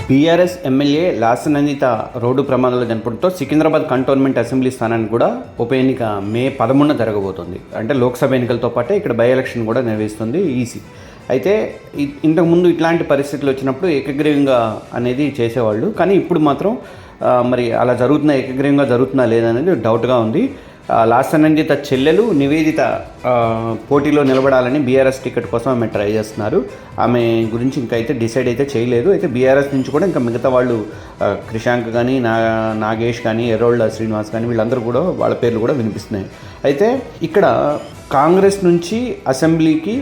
BRS MLA లాసనందిత road ప్రమాదంలో చనిపోవడంతో Secunderabad cantonment assembly స్థానానికి కూడా ఉప ఎన్నిక మే 11 జరగబోతుంది. అంటే లోక్సభ ఎన్నికలతో పాటే ఇక్కడ బై ఎలక్షన్ కూడా నిర్వహిస్తుంది ఈసీ. అయితే ఇంతకుముందు ఇట్లాంటి పరిస్థితులు వచ్చినప్పుడు ఏకగ్రీవంగా అనేది చేసేవాళ్ళు, కానీ ఇప్పుడు మాత్రం మరి అలా ఏకగ్రీవంగా జరుగుతుందా లేదనేది డౌట్గా ఉంది. లాసనందిత చెల్లెలు నివేదిత పోటీలో నిలబడాలని బీఆర్ఎస్ టికెట్ కోసం ఆమె ట్రై చేస్తున్నారు. ఆమె గురించి ఇంకా అయితే డిసైడ్ అయితే చేయలేదు. అయితే బీఆర్ఎస్ నుంచి కూడా ఇంకా మిగతా వాళ్ళు క్రిషాంక్ కానీ నాగేష్ కానీ ఎర్రోళ్ళ శ్రీనివాస్ కానీ వీళ్ళందరూ కూడా వాళ్ళ పేర్లు కూడా వినిపిస్తున్నాయి. అయితే ఇక్కడ కాంగ్రెస్ నుంచి అసెంబ్లీకి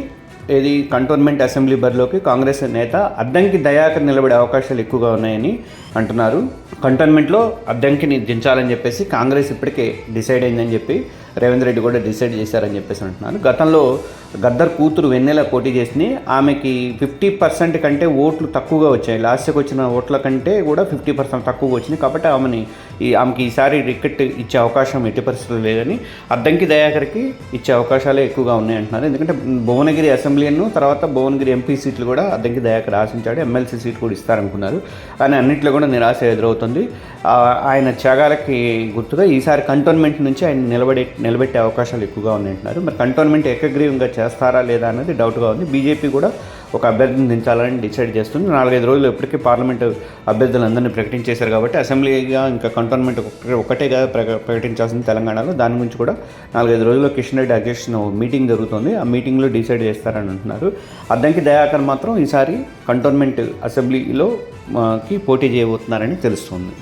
కంటోన్మెంట్ అసెంబ్లీ బరిలోకి కాంగ్రెస్ నేత అద్దంకి దయాకర్ నిలబడే అవకాశాలు ఎక్కువగా ఉన్నాయని అంటున్నారు. కంటోన్మెంట్లో అద్దంకిని దించాలని చెప్పేసి కాంగ్రెస్ ఇప్పటికే డిసైడ్ అయిందని చెప్పి రేవంత్ రెడ్డి కూడా డిసైడ్ చేశారని చెప్పేసి అంటున్నారు. గతంలో గద్దర్ కూతురు వెన్నెల పోటీ చేసి ఆమెకి 50% కంటే ఓట్లు తక్కువగా వచ్చాయి. లాస్ట్కి వచ్చిన ఓట్ల కంటే కూడా 50% తక్కువగా వచ్చినాయి. కాబట్టి ఆమెకి ఈసారి టికెట్ ఇచ్చే అవకాశం ఎట్టి పరిస్థితులు లేదని, అద్దంకి దయాకర్కి ఇచ్చే అవకాశాలే ఎక్కువగా ఉన్నాయంటున్నారు. ఎందుకంటే భువనగిరి అసెంబ్లీను తర్వాత భువనగిరి ఎంపీ సీట్లు కూడా అద్దంకి దయాకర్ ఆశించాడు. ఎమ్మెల్సీ సీట్ కూడా ఇస్తారనుకున్నారు, కానీ అన్నింటిలో కూడా నిరాశ ఎదురవుతుంది. ఆయన త్యాగాలకి గుర్తుగా ఈసారి కంటోన్మెంట్ నుంచి ఆయన నిలబెట్టే అవకాశాలు ఎక్కువగా ఉన్నాయంటున్నారు. మరి కంటోన్మెంట్ ఏకగ్రీవంగా చేస్తారా లేదా అనేది డౌట్గా ఉంది. బీజేపీ కూడా ఒక అభ్యర్థిని దించాలని డిసైడ్ చేస్తుంది. 4-5 రోజులు ఇప్పటికీ పార్లమెంటు అభ్యర్థులందరినీ ప్రకటించేశారు కాబట్టి అసెంబ్లీగా ఇంకా కంటోన్మెంట్ ఒకటేగా ప్రకటించాల్సింది తెలంగాణలో. దాని గురించి కూడా 4-5 రోజుల్లో కిషన్ రెడ్డి అధ్యక్షతన మీటింగ్ జరుగుతుంది. ఆ మీటింగ్లో డిసైడ్ చేస్తారని అంటున్నారు. అద్దంకి దయాకర్ మాత్రం ఈసారి కంటోన్మెంట్ అసెంబ్లీలో పోటీ చేయబోతున్నారని తెలుస్తుంది.